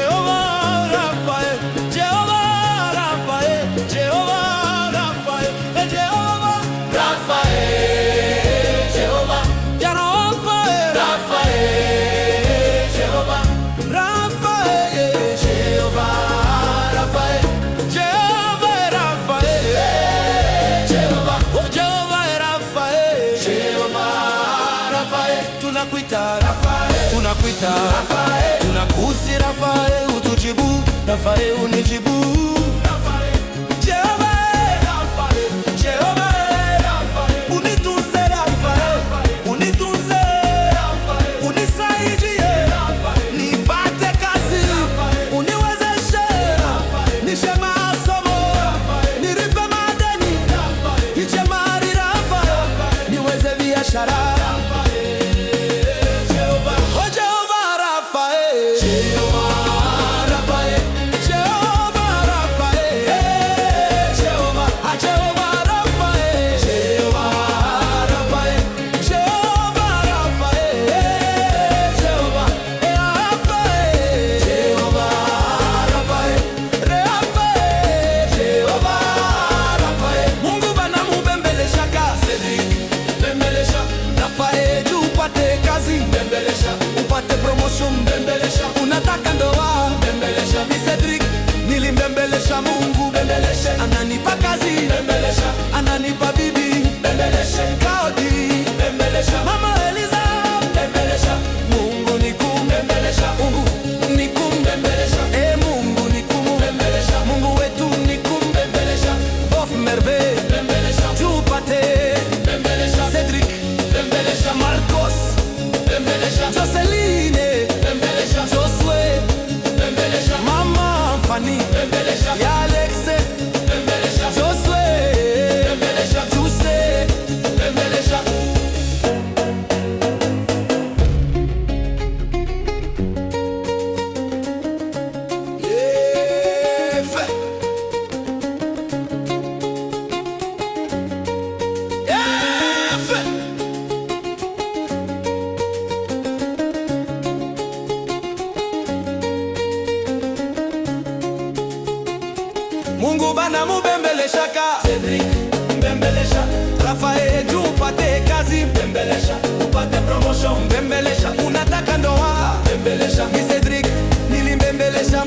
Jehovah Raphael, Jehovah Raphael, Jehovah Raphael, Jehovah Raphael, Jehovah Raphael, Raphael, Jehovah Raphael, Jehovah Raphael, Jehovah Raphael, Jehovah, oh Jehovah Raphael, Jehovah Raphael, tunakuita Raphael, tunakuita Raphael, tunakusi Raphael, utujibu Raphael, unijibu Raphael, Jehovah Raphael, Jehovah Raphael, unitunze Raphael, unitunze Raphael, unisaidie Raphael, nipate kazi uniwezeshe Raphael, nishe masomo nilipe madeni Raphael, niche mali Raphael, niweze biashara upate promotion, mbembelesha. Unataka ndoa, mbembelesha. Ni Cedric, nilimbembelesha Mungu, mbembelesha. Ananipa kazi, mbembelesha. Ananipa bibi, mbembelesha. Kaodi, mbembelesha. Mama Eliza, mbembelesha. Mungu nikum, mbembelesha. Mungu nikum, mbembelesha. Mungu nikum, mbembelesha. Mungu wetu nikum, mbembelesha. Bof merveille, mbembelesha. Tupate, mbembelesha. Cedric, mbembelesha. Marcos, Joseline, Josue, Mama Fanny, ya Alexe, Josue, Juse, Mungu bana mubembeleshaka Cedric, mbembelesha. Raphael, upate kazi, mbembelesha. Upate promotion, mbembelesha. Unataka ndoa, mbembelesha. Ni Cedric, nilimbembelesha.